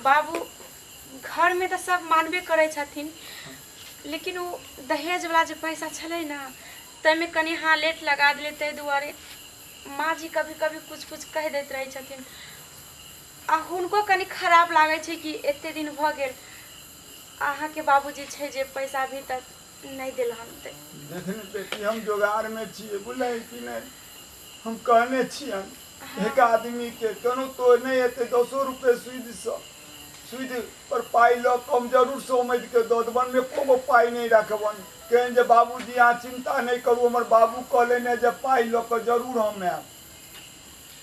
बाबू घर में तो सब मानबे करे छथिन, लेकिन वो दहेज वाला जो पैसा छले ना तमे कनी हाँ लेट लगा दिले ते दुआरे माँ जी कभी कभी कुछ कुछ कह देते रहे छथिन आ हुनको कनी खराब लागे छे कि एते दिन भ गेल अहाँ के बाबूजी छे जे पैसा अभी तक नहीं दिल हम ते। देखने बेटी हम जोगार में छिए बुझले कि नहीं हम कहने छिए एक आदमी के कनो तो नहीं एते 200 रुपए सुध पर पाई लो कम जरूर समझ के दो दबन में कोनो पाई नहीं रखबन कहें जे बाबूजी यहाँ चिंता नहीं करू हमर बाबू कहले ने जे पाई लो के जरूर हम आब।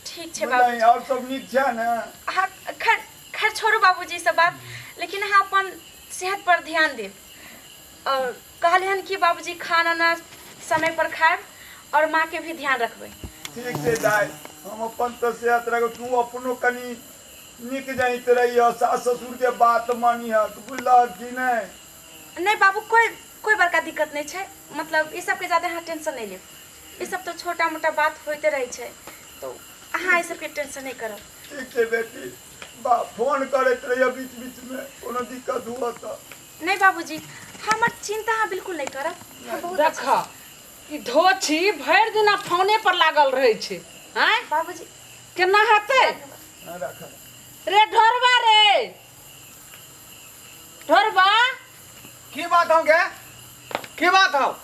ठीक छे बाबू और सब नीक छे ना। हाँ खैर छोड़ो बाबूजी सब बात, लेकिन हाँ अपन सेहत पर ध्यान दे और कहले हन कि बाबूजी खाना ना समय पर खाए और माँ के भी ध्यान रखबे। ठीक है दाई हम अपन तो सेहत रख तू अपनो कनी निक जाइत रही सास ससुर के बात मानी है तो बुझला कि नहीं बाबू कोई बड़का दिक्कत नहीं छे, मतलब ये सब के ज्यादा हाँ टेंशन नहीं ले, ये सब तो छोटा मोटा बात होते रहे छे तो हाँ ये सब के टेंशन नहीं करो। ठीक है बेटी बा फोन करत रहिए बीच बीच में कोनो दिक्कत हुआ तो। नहीं बाबूजी हमर चिंता हाँ बिल्कुल नहीं करब। देखा ई धोछी भर दिन फोने पर लागल रहे छे हैं बाबूजी केना हेते रख रे ढोरबा ढोरबा की बात हो गे की बात हो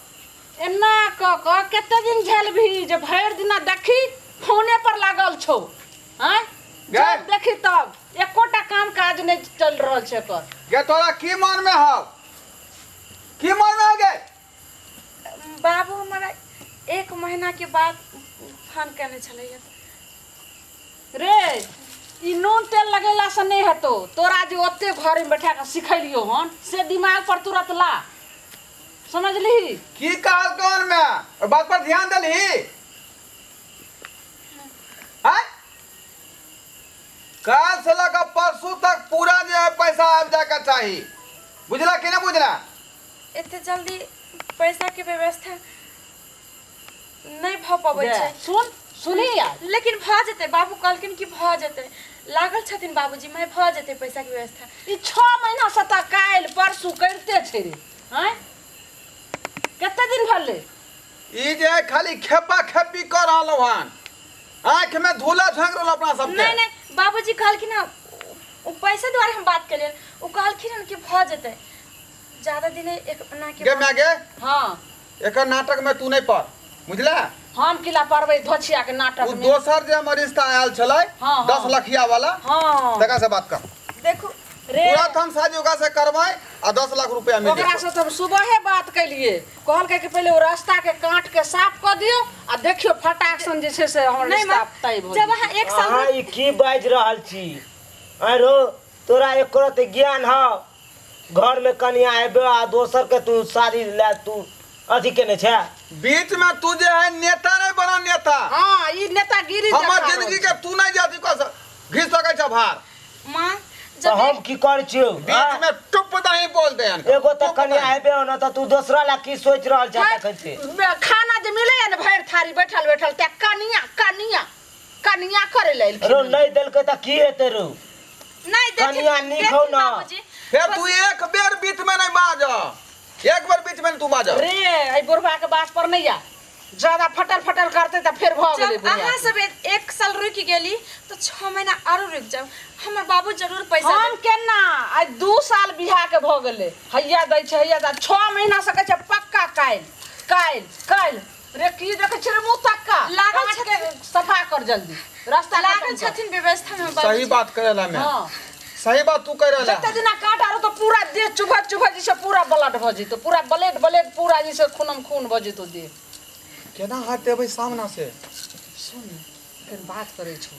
एना क केते दिन झेल भी जे भर दिन देखी फोने पर लागल छौ हैं जब देखी तब एकोटा काम काज नहीं चल रहल छे कर गे तोरा की मन में हो की मन में हो गे बाबू हमारा 1 महीना के बाद फोन करने चले रे ई नून तेल लगेला से नहीं हेतो तोरा जो ओते घर में बैठा के सिखैलियो हन से दिमाग पर तुरंत ला समझली की कहल कौन में और बात पर ध्यान देली हैं काल से लेकर परसों तक पूरा जो है पैसा आ जाएगा चाहिए बुझला कि ना बुझला इतने जल्दी पैसा के व्यवस्था नहीं भ पाबै छे। सुनी यार लेकिन भ जते बाबू कहलकिन कि भ जते लागल छथिन बाबूजी मैं भ जते पैसा के व्यवस्था। ई 6 महीना से त काल परसू करते छे रे हैं केते दिन भले ई जे खाली खेपा खेपी कर रहलो हन आंख में धूला झांक रहलो अपना सब के। नहीं बाबूजी कहलकिन ना ओ पैसे द्वारा हम बात कलियन ओ कहलकिन कि भ जते ज्यादा दिन एक ना के गे मैं गे हां एकर नाटक में तू नहीं पढ़ बुझला हम किला पढ़बै धोछिया के नाटक में दोसर जे हमर रिश्ता आयल छलै 10 लखिया वाला हां तका से बात कर देखो रे पूरा हम शादी ओका से करबै आ 10 लाख रुपया मिल ओकरा से तब सुबहे बात कलिए कहल के पहले वो रास्ता के काट के साफ कर दियो आ देखियो फटाक सन जे छै से हमर रिश्ता तय भ जब वहां 1 साल हां ई की बाज रहल छी अरो तोरा एको रत ज्ञान ह घर में कन्या आबे आ दोसर के तू शादी ले तू अथी केने छै बीच में तू जे है नेता नहीं बना नेता। हां ई नेतागिरी हमर जिंदगी के तू नहीं जाती को घिस सकै छ भार मां तो हम की कर छियो बीच में टुप नहीं बोल दे एगो त कन्या आबे न त तू दूसरा ला की सोच रहल छ कैसे खाना जे मिले न भर थारी बैठल त कनिया करे ले रो नहीं देल के त की हेते रो नहीं कन्या नी खौ ना फिर तू एक बेर बीच में नहीं बाज एक बार बीच में तू बाज रे आई बुढ़वा के बात पर नहीं आ ज्यादा फटर करते त फिर भ गेले जब अहाँ सब 1 साल रुक गेली तो 6 महीना आरो रुक जाओ हमर बाबू जरूर पैसा हम केना आई 2 साल बियाह के भ गेले हैया दै छै हैया 6 महीना से कहै छै पक्का काल रे की देखे छै रे मुंह तक्का लागल के सफा कर जल्दी रास्ता लागल छथिन व्यवस्था में बाबू सही बात करेला मैं हां सही बात तू करेला जते दिना काट आरो तो पूरा देह चुभा जैसे पूरा ब्लड भ जइतो पूरा ब्लेड पूरा जैसे खून भ जइतो देह केना हटे भाई सामना से सुन फिर बात करे छो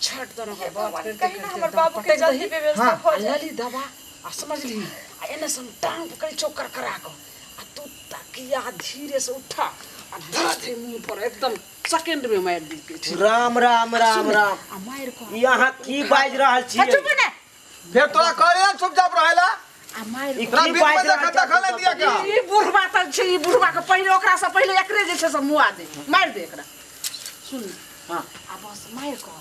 छट दर बात करते हमर बाबू के जल्दी व्यवस्था हो जाए लली दबा आ समझली आ एने सम टांग पकड़ चोकर करा को आ तू तकिया धीरे से उठा आ धरा थे मुंह पर एकदम सेकंड में मार दी के राम राम राम राम आ मार को यहाँ की बाज रहल छी चुप ने फिर तोरा कहले चुपचाप रहेला आ मार ई तोरा की बीच बाज में देखा ले दिया क्या ई बुढ़वा त छै ई बुढ़वा के पहिले ओकरा से पहिले एकरे जे छै से मुआ दे मार दे एकरा सुन हां आ बस मार को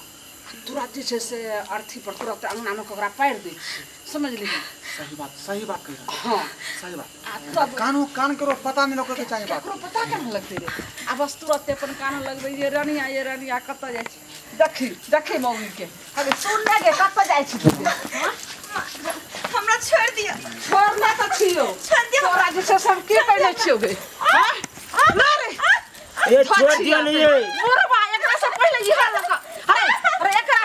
तुरंत जे छै से अर्थी पर तुरंत अंगना में ककरा पारि दै छी समझ ली। सही बात कह रहा हाँ सही बात। आ तब कान करो पता नहीं लोग के चाहिए बात। ककरो पता केना लगतै रे आ बस तुरंत अपन कान लगबै ये रानिया कतऽ जाइ छी देखी मौगी के अबे सुन ले गे कतऽ जाइ छी तू हां हमरा छोड़ दिया। छोड़ना तो छियो छोड़ दिया। तोरा जे छै सब की कहले छियो गे हां ना रे ये छोड़ दिया नहीं है बुरबा एकरा से पहले इहा लगा अरे एकरा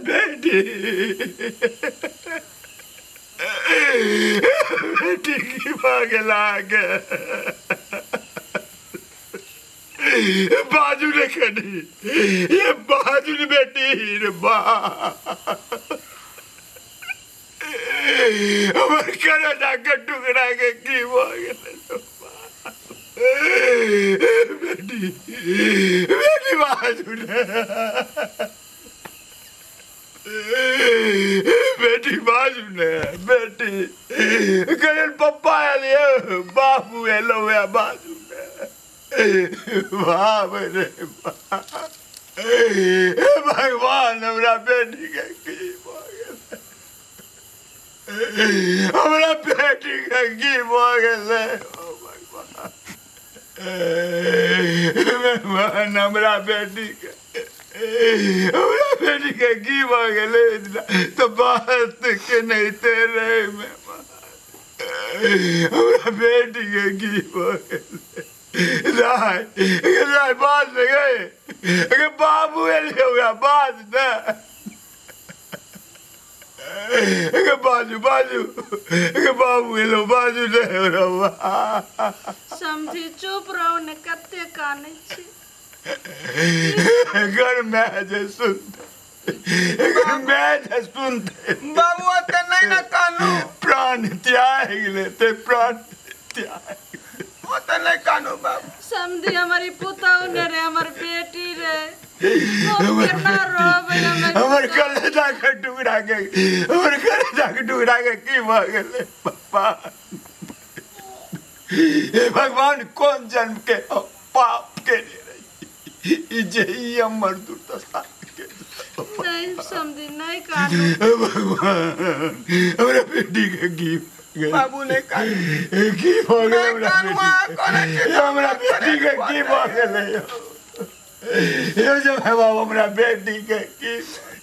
बेटी बेटी की भाग लागे बाजू ने खड़ी ये बाजू ने बेटी रे बा हमर करे जाके टुकड़ा के की भाग बेटी बेटी बाजू ने बेटी बाजू ने बेटी करण पप्पा आलिए बाबू हेलो या बाजू ने वाह रे भगवान हमरा बेटी के की हमरा बेटी के की भगले भगवान हमरा बेटी के की भगले तो बात के नहीं तेरे में हमरा बेटी के की भगले राय बात गए अगर बाबू एलिए हुआ बात ना बाजू बाबू एलो बाजू नहीं रहा समझी चुप रहो ने कत्ते काने छी घर में जे सुनते बाबू ते नहीं ना कानू प्राण त्याग लेते प्राण त्याग होता नहीं कानू बाबू समझी हमारी पुताऊ ने रे हमार बेटी रे कितना रोवे हमर कलेजा के टुकड़ा के की भगले पापा हे भगवान कौन जन्म के पाप के जे हमर दुर्दशा के नहीं समझी नहीं कानू भगवान हमरा बेटी के की बाबू ने कानू की भगले हमरा बेटी के की भगले यो जो है बाबू हमरा बेटी के की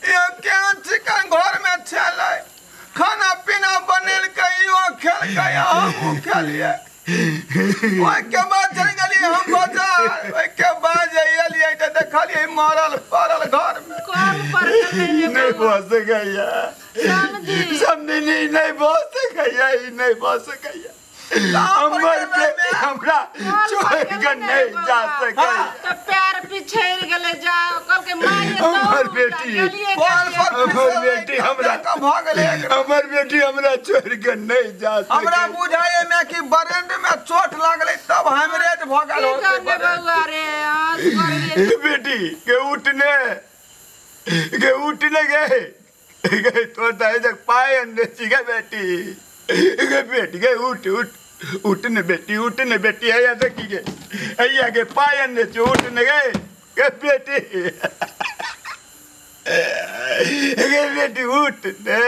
यो क्या चिकन घर में चले खाना पीना बनेल के यो खेल के हम खेलिए ओए के बाद चल गेली हम बाजार ओए के बाद जाइए त देखलिए मरल पड़ल घर में कौन पर नहीं बस गया समझी नहीं बस गया नहीं बस गया हमर बेटी हमरा छोड़ के नहीं जा सके तो पैर पिछड़ गेले जा कल के माई हमर बेटी हमर बेटी हमरा छोड़ के नहीं जा सके हमरा बुझाए में कि बरंड में चोट लागले तब हेमरेज भ गेल होते बउआ रे आस कर लिए बेटी के उठने गए तो दाई जग पाए अंदर चिगा बेटी के उठने बेटी आया देखी के अय्या के पाए अंदर उठने गए के बेटी उठने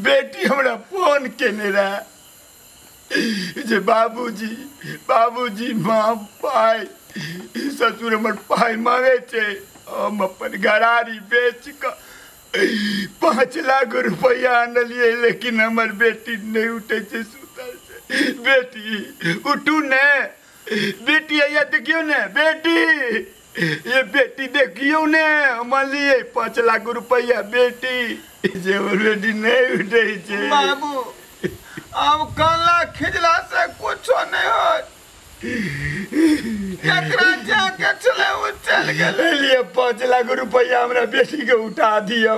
बेटी हमरा फोन केने रहा जे बाबूजी माँ पाई ससुर हमर पाई मांगे छे हम अपन गरारी बेच कर 5 लाख रुपया आनलिए लेकिन हमर बेटी नहीं उठे छे सुतल छे बेटी उठू ने बेटी आया देखियो ने बेटी ये बेटी देखियो ने हम लिए 5 लाख रुपया बेटी जे हमर बेटी नहीं उठे छे बाबू अब काला खिजला से कुछ नहीं हो एकरा जाके चले वो चल गए लिए 5 लाख रुपया हमरा बेटी के उठा दिया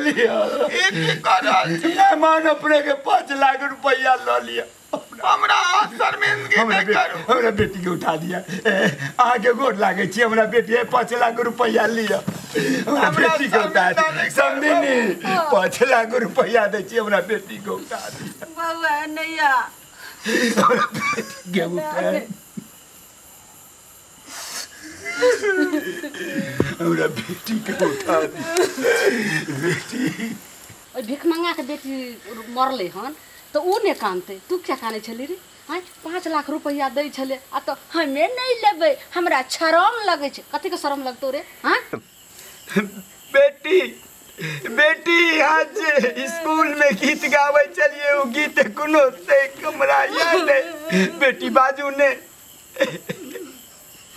लिया एक करल मान अपने के 5 लाख रुपया लो लिया हमरा शर्मिंदगी हमरा बेटी के उठा दिया आगे गोर लागे छी हमरा बेटी 5 लाख रुपया लिया हमरा बेटी के उठा दी समझी नी 5 लाख रुपया दे छी हमरा बेटी के उठा दिया बउआ नैया हमरा बेटी के उठा हमरा बेटी के उठा दी बेटी ओइ भिख मंगा के बेटी मरले हन तो ऊ ने कानते तू क्या काने छली रे हां 5 लाख रुपया दै छले आ तो हमें नहीं लेबै हमरा शरम लगे छै कथि के शरम लगतो रे हां बेटी बेटी आज स्कूल में गीत गावे चलिए वो गीत कोनो से हमरा याद है बेटी बाजू ने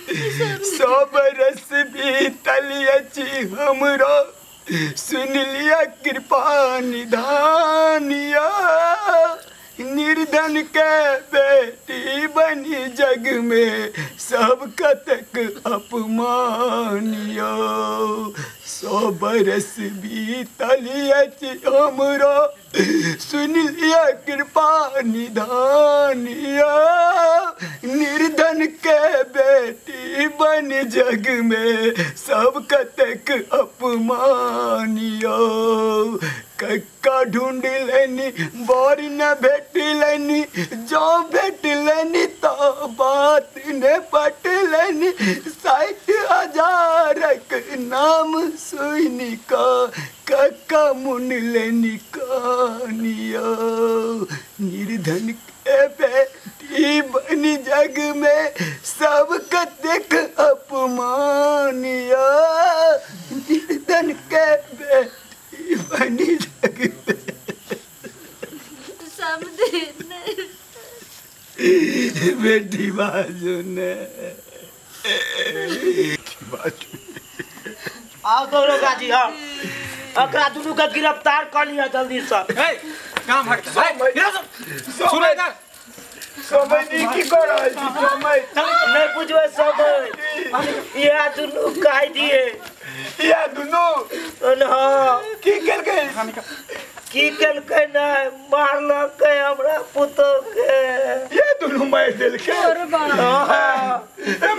100 बरस बीतल अछि हमरो सुन लिया कृपा निधानिया निर्धन के बेटी बनी जग में सब कतक अपमानिया 100 बरस बीतल अछि हमरो सुन लिया कृपा निधानिया निर्धन के बेटी बन जग में सब कतक अपमानिया कक्का ढूंढ लेनी बोर न भेट लेनी जो भेट लेनी तो बात ने पट लेनी 60,000 नाम सुनी का कक्का मुन लेनी कानिया निर्धन के बेटी बनी जग में सब कतक अपमानिया निर्धन के बेटी बनी जग में सब दिन बेटी बाजू ने आओ दोनों गाजी हाँ अकरा दुनू का गिरफ्तार कर लिया जल्दी से कहाँ भागता है सुनो इधर समय नहीं की कर रहा है समय नहीं बुझवे सब ये दुनू कह दिए या दोनों हाँ की कर गए की कलकै नहीं मारलक हमरा पुतो के ये दोनों मार दिल के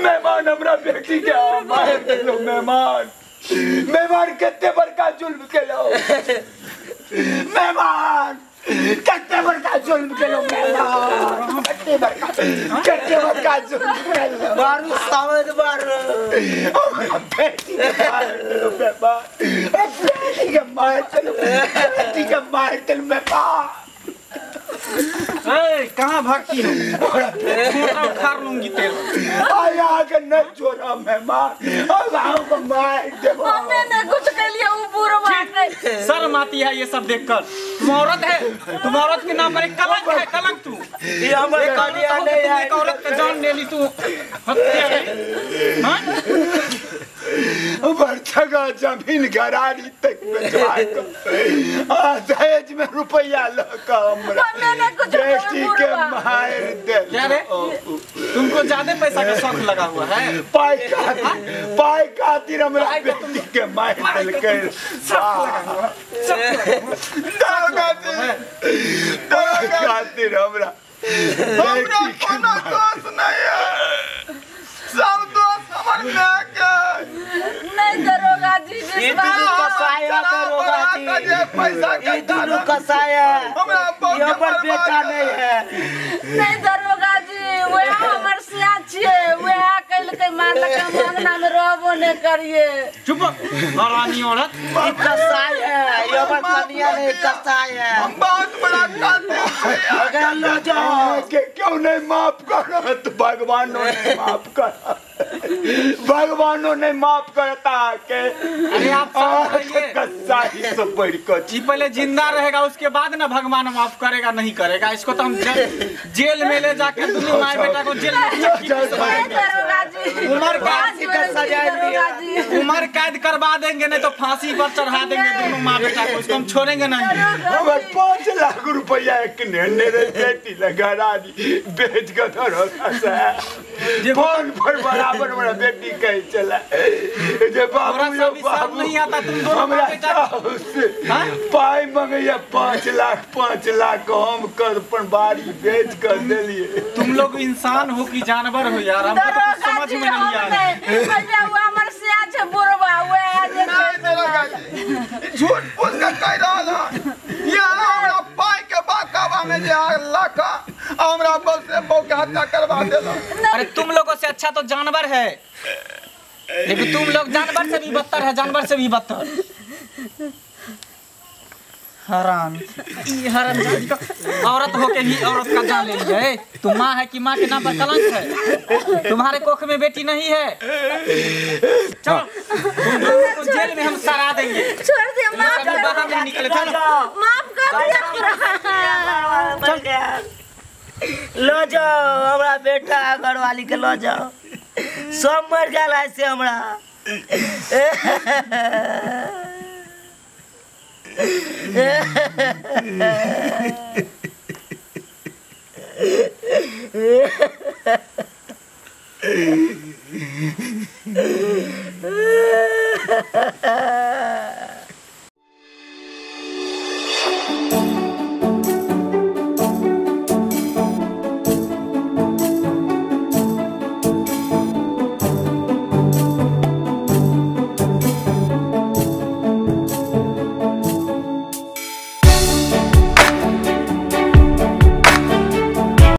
मेहमान हमरा बेटी के मार दिलो मेहमान कितने बड़का जुल्म केलो मेहमान कितने बड़का जुल्म केलो मेहमान कितने बड़का जुल्म केलो मारू सावन मारू हमरा बेटी के मार दिलो मेहमान बेटी के मार दिलो मेहमान कहाँ भागती हो छोटा उखाड़ लूंगी तेरे आया के न छोड़ा मेहमान अब हमको मार दे मैंने कुछ कर लिया वो बुरा के शर्म आती है ये सब देखकर तुम औरत है तुम औरत के नाम पर एक कलंक है कलंक तू ये हमारे कलिया नहीं है एक औरत का जान ले ली तू हत्या वर्षा जमीन गरारी तक बेचवा दहेज में रुपया लगा हमरा बेटी के मार दे क्या रे तुमको ज्यादा पैसा का शौक लगा हुआ है पाई खातिर हमरा बेटी के मार दिल के खातिर हमरा कोनो दोष नहीं है सब दोस्त हमर में के नहीं दरोगा जी ये दुनू कसाया दरोगा जी पैसा ये दुनू कसाया ये पर बेटा नहीं है नहीं दरोगा जी वो हमर सिया छिए वो कल के मारलक मंगना में रहबो नहीं करिए चुप हरानी औरत ये कसाया ये पर कनिया नहीं कसाया हम बहुत बड़ा कातिल अगर लो जाओ के क्यों नहीं माफ कर तो भगवानों ने माफ कर भगवानों ने माफ करता के अरे आप समझिए कसाई से बढ़ कर जी पहले जिंदा रहेगा उसके बाद ना भगवान माफ करेगा नहीं करेगा इसको तो हम जेल में ले जाकर दोनों माँ बेटा को जेल में नहीं दरोगा जी उम्र फांसी का सजा दिया। उम्र कैद करवा देंगे, नहीं तो फांसी पर चढ़ा देंगे दोनों माँ बेटा को। इसको हम छोड़ेंगे नहीं। हमारे 5 लाख रुपया एक मेरे बेटी लगा दी बेच कर फोन पर बराबर मेरा बेटी कहे चला जे बाबू नहीं आता तुम दोनों हमरा माँ बेटा पाई मंगैया 5 लाख हम कर बाड़ी बेच कर दिलिए। तुम लोग इंसान हो कि जानवर हो यार, हमको तो कुछ समझ में नहीं आ रहा है। झूठ बोल के कह रहा ये हमरा पाई के बाकावा में जे लाखा हमरा बस से के हत्या करवा देला। अरे तुम लोगों से अच्छा तो जानवर है, लेकिन तुम लोग जानवर से भी बदतर है, जानवर से भी बदतर। हराम औरत होके भी औरत का जान ले लिया है। तुम माँ है कि माँ के नाम पर कलंक है? तुम्हारे कोख में बेटी नहीं है। चलो तुम लोगों को जेल में हम सरा देंगे। छोड़ दे, माफ कर बाहर नहीं निकले। चलो माफ कर लो जाओ हमरा बेटा घरवाली के लो जाओ, सब मर गया ऐसे हमरा।